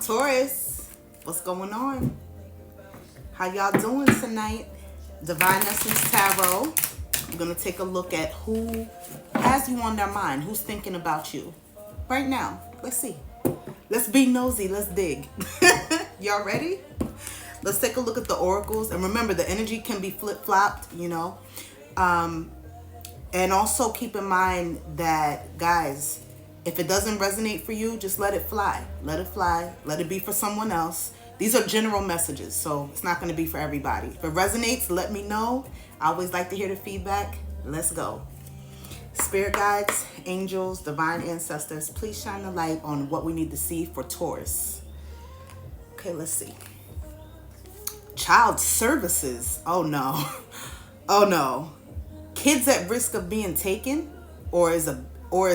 Taurus, what's going on? How y'all doing tonight? Divine Essence Tarot. We're going to take a look at who has you on their mind. Who's thinking about you right now. Let's see. Let's be nosy. Let's dig. Y'all ready? Let's take a look at the oracles. And remember, the energy can be flip-flopped, you know. And also keep in mind that, guys, if it doesn't resonate for you, just let it fly. Let it fly. Let it be for someone else. These are general messages, so it's not going to be for everybody. If it resonates, let me know. I always like to hear the feedback. Let's go. Spirit guides, angels, divine ancestors, please shine the light on what we need to see for Taurus. Okay, let's see. Child services. Oh no. Oh no. Kids at risk of being taken or is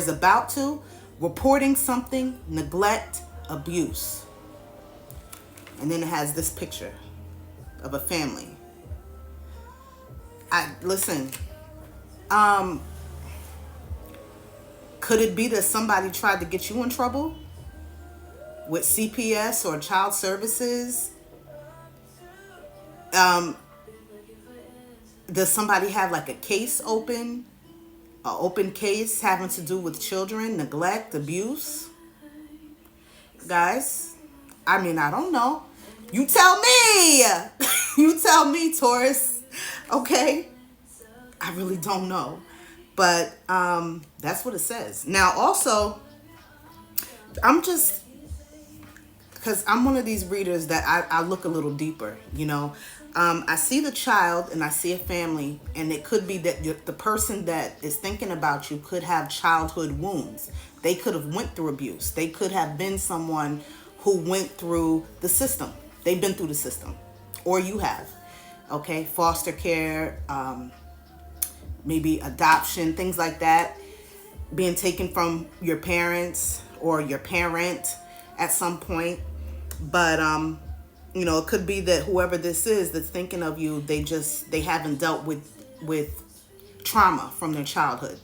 about to, reporting something, neglect, abuse. And then it has this picture of a family. Listen, could it be that somebody tried to get you in trouble with CPS or child services? Does somebody have like a case open? An open case having to do with children, neglect, abuse? Guys, I mean, I don't know. You tell me. You tell me, Taurus. Okay? I really don't know. But that's what it says. Now, also, because I'm one of these readers that I look a little deeper, you know. I see the child and I see a family, and it could be that the person that is thinking about you could have childhood wounds. They could have went through abuse. They could have been someone who went through the system. They've been through the system, or you have. Okay, foster care, maybe adoption, things like that, being taken from your parents or your parent at some point. But you know, it could be that whoever this is that's thinking of you, they haven't dealt with trauma from their childhood.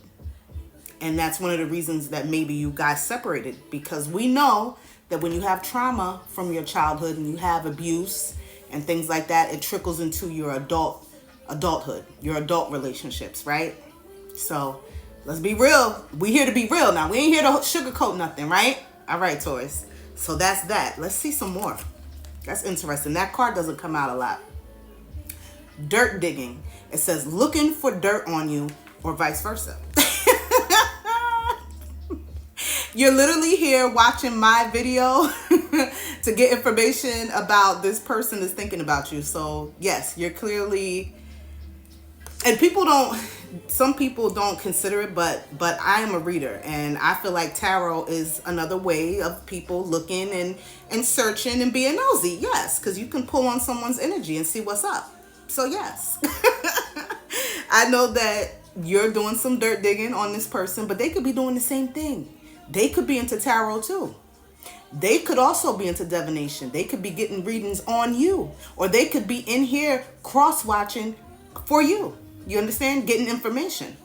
And that's one of the reasons that maybe you guys separated, because we know that when you have trauma from your childhood and you have abuse and things like that, it trickles into your adulthood, your adult relationships, right? So let's be real. We here to be real now. We ain't here to sugarcoat nothing, right? All right, Taurus. So that's that. Let's see some more. That's interesting. That card doesn't come out a lot. Dirt digging. It says looking for dirt on you, or vice versa. You're literally here watching my video to get information about this person that's thinking about you. So yes, you're clearly, and some people don't consider it, but I am a reader, and I feel like tarot is another way of people looking and searching and being nosy. Yes, because you can pull on someone's energy and see what's up. So yes, I know that you're doing some dirt digging on this person, but they could be doing the same thing. They could be into tarot too. They could also be into divination. They could be getting readings on you, or they could be in here cross-watching for you. You understand? Getting information.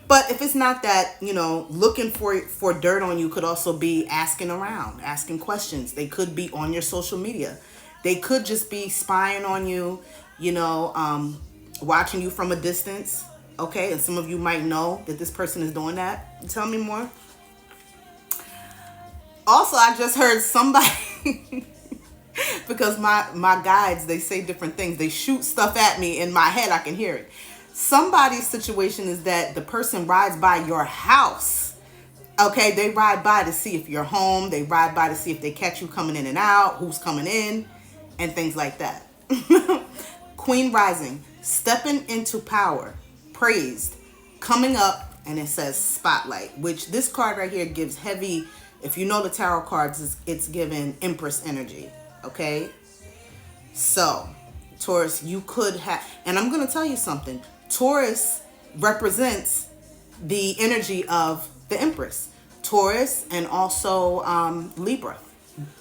But if it's not that, you know, looking for dirt on you, could also be asking around, asking questions. They could be on your social media. They could just be spying on you, you know, watching you from a distance. Okay, and some of you might know that this person is doing that. Tell me more. Also, I just heard somebody, because my guides, they say different things. They shoot stuff at me in my head. I can hear it. Somebody's situation is that the person rides by your house. Okay, they ride by to see if you're home. They ride by to see if they catch you coming in and out, who's coming in, and things like that. Queen rising, stepping into power, praised, coming up, and it says spotlight, which this card right here gives heavy. If you know the tarot cards, it's given Empress energy. Okay, so Taurus, you could have, and I'm going to tell you something. Taurus represents the energy of the Empress, Taurus, and also Libra.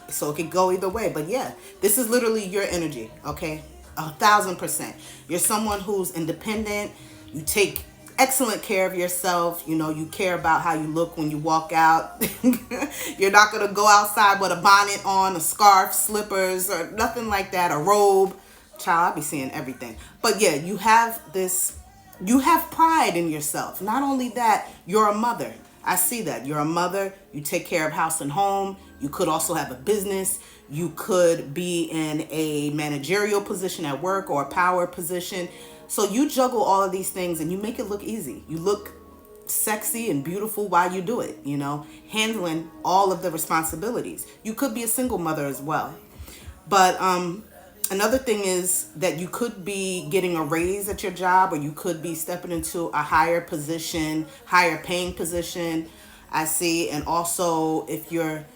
So it could go either way. But yeah, this is literally your energy. Okay, 1000%. You're someone who's independent. You take excellent care of yourself. You know, you care about how you look when you walk out. You're not going to go outside with a bonnet on, a scarf, slippers, or nothing like that, a robe. Child, I'll be seeing everything. But yeah, you have pride in yourself. Not only that, you're a mother. I see that. You're a mother. You take care of house and home. You could also have a business. You could be in a managerial position at work or a power position. So you juggle all of these things and you make it look easy. You look sexy and beautiful while you do it, you know, handling all of the responsibilities. You could be a single mother as well. But another thing is that you could be getting a raise at your job, or you could be stepping into a higher position, higher paying position, I see. And also if you're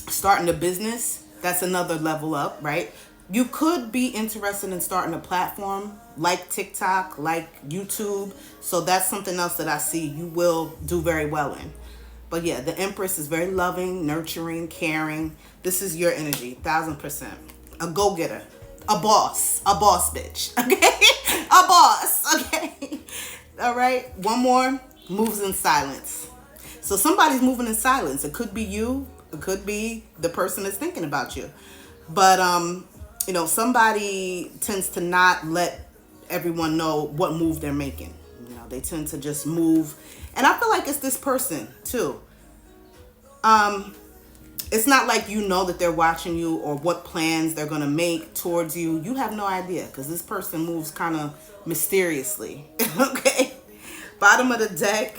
starting a business, that's another level up, right? You could be interested in starting a platform like TikTok, like YouTube. So that's something else that I see you will do very well in. But yeah, the Empress is very loving, nurturing, caring. This is your energy, 1000%. A go-getter, a boss bitch, okay? A boss, okay? All right, one more, moves in silence. So somebody's moving in silence. It could be you. It could be the person that's thinking about you. But, you know, somebody tends to not let everyone know what move they're making. You know, they tend to just move. And I feel like it's this person too. It's not like you know that they're watching you or what plans they're going to make towards you. You have no idea because this person moves kind of mysteriously. Okay. Bottom of the deck.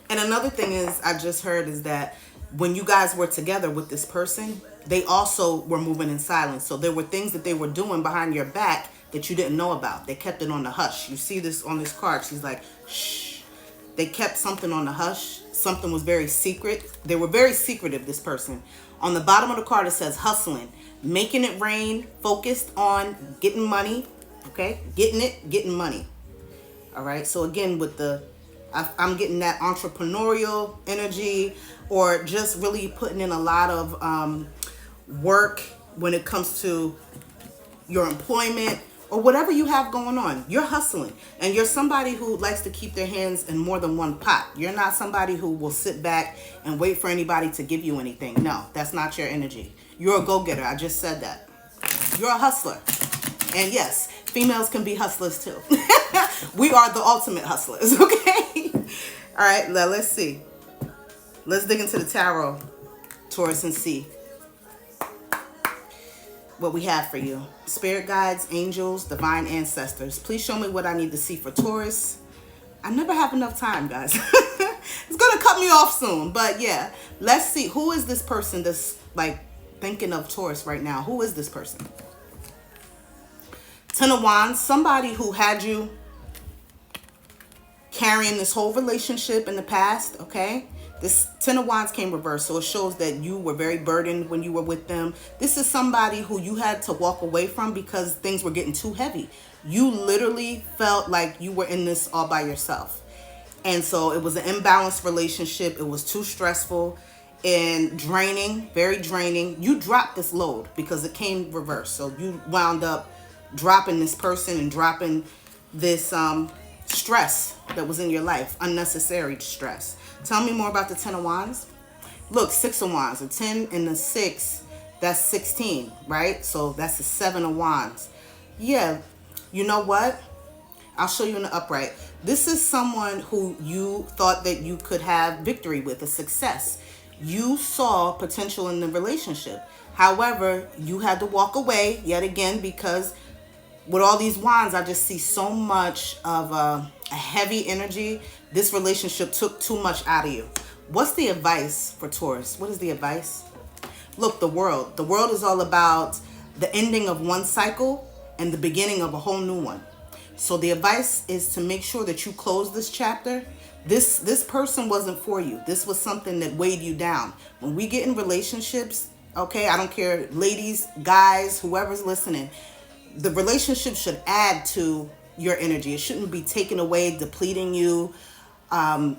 And another thing is, I just heard is that when you guys were together with this person, they also were moving in silence. So there were things that they were doing behind your back that you didn't know about. They kept it on the hush. You see this on this card. She's like, shh. They kept something on the hush. Something was very secret. They were very secretive, this person. On the bottom of the card, it says hustling, making it rain, focused on getting money. Okay. Getting money. All right. So again, with I'm getting that entrepreneurial energy, or just really putting in a lot of work when it comes to your employment or whatever you have going on. You're hustling, and you're somebody who likes to keep their hands in more than one pot. You're not somebody who will sit back and wait for anybody to give you anything. No, that's not your energy. You're a go-getter. I just said that. You're a hustler. And yes, females can be hustlers too. We are the ultimate hustlers, okay? All right, let's see. Let's dig into the tarot, Taurus, and see what we have for you. Spirit guides, angels, divine ancestors. Please show me what I need to see for Taurus. I never have enough time, guys. It's going to cut me off soon. But yeah, let's see. Who is this person that's like thinking of Taurus right now? Who is this person? Ten of Wands, somebody who had you carrying this whole relationship in the past, okay? This Ten of Wands came reversed, so it shows that you were very burdened when you were with them. This is somebody who you had to walk away from because things were getting too heavy. You literally felt like you were in this all by yourself. And so it was an imbalanced relationship. It was too stressful and draining, very draining. You dropped this load because it came reversed. So you wound up dropping this person and dropping this stress that was in your life, unnecessary stress. Tell me more about the Ten of Wands. Look, Six of Wands, a 10 and a 6, that's 16, right? So that's the Seven of Wands. Yeah, you know what? I'll show you in the upright. This is someone who you thought that you could have victory with, a success. You saw potential in the relationship. However, you had to walk away yet again because with all these wands, I just see so much of a heavy energy. This relationship took too much out of you. What's the advice for Taurus? What is the advice? Look, the world. The world is all about the ending of one cycle and the beginning of a whole new one. So the advice is to make sure that you close this chapter. This person wasn't for you. This was something that weighed you down. When we get in relationships, okay, I don't care, ladies, guys, whoever's listening, the relationship should add to your energy. It shouldn't be taken away, depleting you,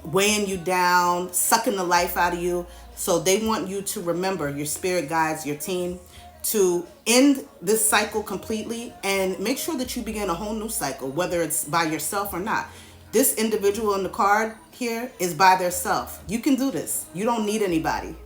weighing you down, sucking the life out of you. So they want you to remember, your spirit guides, your team, to end this cycle completely and make sure that you begin a whole new cycle, whether it's by yourself or not. This individual in the card here is by theirself. You can do this. You don't need anybody.